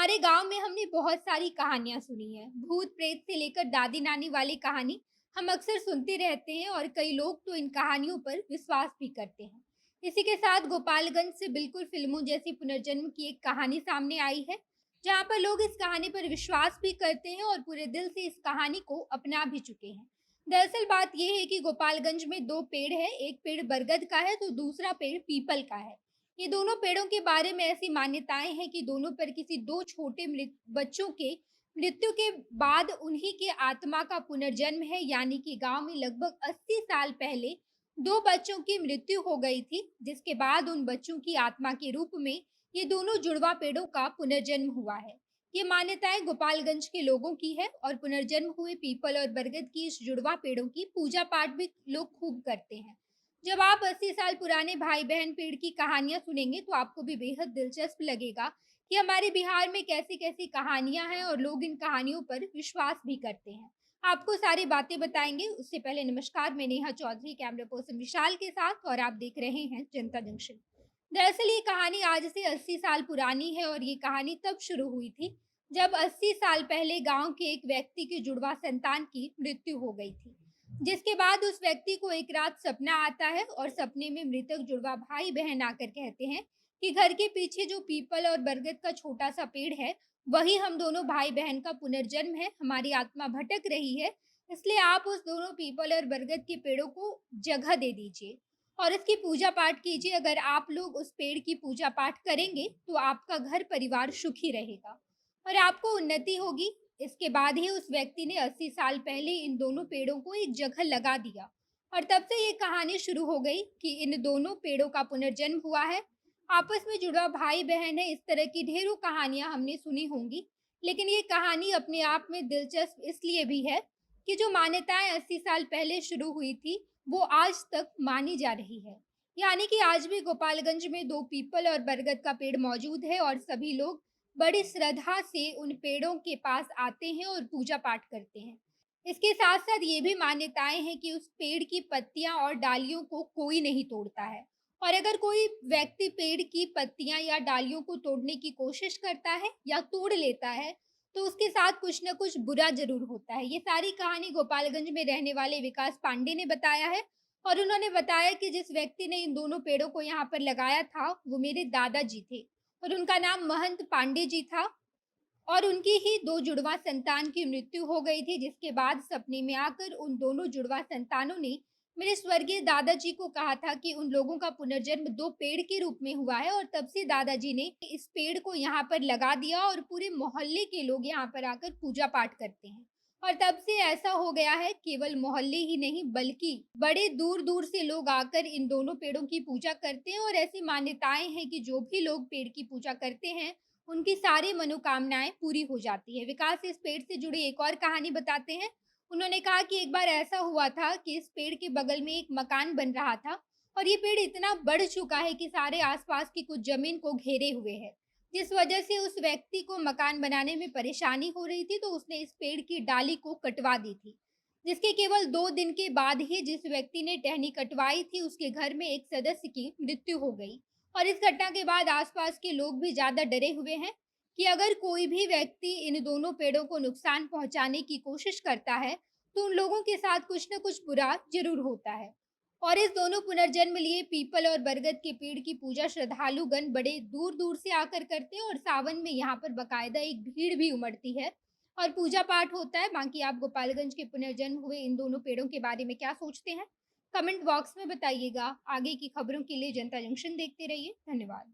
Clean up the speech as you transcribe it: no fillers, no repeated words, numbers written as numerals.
हमारे गांव में हमने बहुत सारी कहानियां सुनी है। भूत प्रेत से लेकर दादी नानी वाली कहानी हम अक्सर सुनते रहते हैं और कई लोग तो इन कहानियों पर विश्वास भी करते हैं। इसी के साथ गोपालगंज से बिल्कुल फिल्मों जैसी पुनर्जन्म की एक कहानी सामने आई है, जहां पर लोग इस कहानी पर विश्वास भी करते हैं और पूरे दिल से इस कहानी को अपना भी चुके हैं। दरअसल बात यह है कि गोपालगंज में दो पेड़ है, एक पेड़ बरगद का है तो दूसरा पेड़ पीपल का है। ये दोनों पेड़ों के बारे में ऐसी मान्यताएं हैं कि दोनों पर किसी दो छोटे बच्चों के मृत्यु के बाद उन्हीं के आत्मा का पुनर्जन्म है, यानी कि गांव में लगभग 80 साल पहले दो बच्चों की मृत्यु हो गई थी, जिसके बाद उन बच्चों की आत्मा के रूप में ये दोनों जुड़वा पेड़ों का पुनर्जन्म हुआ है। ये मान्यताएं गोपालगंज के लोगों की है और पुनर्जन्म हुए पीपल और बरगद की इस जुड़वा पेड़ों की पूजा पाठ भी लोग खूब करते हैं। जब आप 80 साल पुराने भाई बहन पेड़ की कहानियां सुनेंगे तो आपको भी बेहद दिलचस्प लगेगा कि हमारे बिहार में कैसी कैसी कहानियां हैं और लोग इन कहानियों पर विश्वास भी करते हैं। आपको सारी बातें बताएंगे। उससे पहले नमस्कार, मैं नेहा चौधरी, कैमरा पर्सन विशाल के साथ, और आप देख रहे हैं जनता जंक्शन। दरअसल ये कहानी आज से 80 साल पुरानी है और ये कहानी तब शुरू हुई थी जब 80 साल पहले गांव के एक व्यक्ति की जुड़वा संतान की मृत्यु हो गई थी, जिसके बाद उस व्यक्ति को एक रात सपना आता है और सपने में मृतक जुड़वा भाई बहन आकर कहते हैं कि घर के पीछे जो पीपल और बरगद का छोटा सा पेड़ है, वही हम दोनों भाई बहन का पुनर्जन्म है। हमारी आत्मा भटक रही है, इसलिए आप उस दोनों पीपल और बरगद के पेड़ों को जगह दे दीजिए और इसकी पूजा पाठ कीजिए। अगर आप लोग उस पेड़ की पूजा पाठ करेंगे तो आपका घर परिवार सुखी रहेगा और आपको उन्नति होगी। इसके बाद ही उस व्यक्ति ने 80 साल पहले इन दोनों पेड़ों को एक जगह लगा दिया और तब से ये कहानी शुरू हो गई कि इन दोनों पेड़ों का पुनर्जन्म हुआ है। आपस में जुड़ा भाई बहन है। इस तरह की ढेरों कहानियां हमने सुनी होंगी, लेकिन ये कहानी अपने आप में दिलचस्प इसलिए भी है कि जो मान्यताएं 80 साल पहले शुरू हुई थी वो आज तक मानी जा रही है। यानी कि आज भी गोपालगंज में दो पीपल और बरगद का पेड़ मौजूद है और सभी लोग बड़ी श्रद्धा से उन पेड़ों के पास आते हैं और पूजा पाठ करते हैं। इसके साथ साथ ये भी मान्यताएं हैं कि उस पेड़ की पत्तियां और डालियों को कोई नहीं तोड़ता है, और अगर कोई व्यक्ति पेड़ की पत्तियां या डालियों को तोड़ने की कोशिश करता है या तोड़ लेता है तो उसके साथ कुछ न कुछ बुरा जरूर होता है। ये सारी कहानी गोपालगंज में रहने वाले विकास पांडे ने बताया है और उन्होंने बताया कि जिस व्यक्ति ने इन दोनों पेड़ों को यहाँ पर लगाया था वो मेरे दादाजी थे और उनका नाम महंत पांडे जी था और उनकी ही दो जुड़वा संतान की मृत्यु हो गई थी, जिसके बाद सपने में आकर उन दोनों जुड़वा संतानों ने मेरे स्वर्गीय दादाजी को कहा था कि उन लोगों का पुनर्जन्म दो पेड़ के रूप में हुआ है और तब से दादाजी ने इस पेड़ को यहाँ पर लगा दिया और पूरे मोहल्ले के लोग यहाँ पर आकर पूजा पाठ करते हैं। और तब से ऐसा हो गया है, केवल मोहल्ले ही नहीं बल्कि बड़े दूर दूर से लोग आकर इन दोनों पेड़ों की पूजा करते हैं और ऐसी मान्यताएं हैं कि जो भी लोग पेड़ की पूजा करते हैं उनकी सारी मनोकामनाएं पूरी हो जाती है। विकास इस पेड़ से जुड़ी एक और कहानी बताते हैं। उन्होंने कहा कि एक बार ऐसा हुआ था कि इस पेड़ के बगल में एक मकान बन रहा था और ये पेड़ इतना बढ़ चुका है कि सारे आसपास की कुछ जमीन को घेरे हुए है, जिस वजह से उस व्यक्ति को मकान बनाने में परेशानी हो रही थी, तो उसने इस पेड़ की डाली को कटवा दी थी। जिसके केवल 2 दिन के बाद ही जिस व्यक्ति ने टहनी कटवाई थी उसके घर में एक सदस्य की मृत्यु हो गई और इस घटना के बाद आसपास के लोग भी ज्यादा डरे हुए हैं कि अगर कोई भी व्यक्ति इन दोनों पेड़ों को नुकसान पहुंचाने की कोशिश करता है तो उन लोगों के साथ कुछ न कुछ बुरा जरूर होता है। और इस दोनों पुनर्जन्म लिए पीपल और बरगद के पेड़ की पूजा श्रद्धालुगण बड़े दूर दूर से आकर करते हैं और सावन में यहाँ पर बकायदा एक भीड़ भी उमड़ती है और पूजा पाठ होता है। बाकी आप गोपालगंज के पुनर्जन्म हुए इन दोनों पेड़ों के बारे में क्या सोचते हैं, कमेंट बॉक्स में बताइएगा। आगे की खबरों के लिए जनता जंक्शन देखते रहिए। धन्यवाद।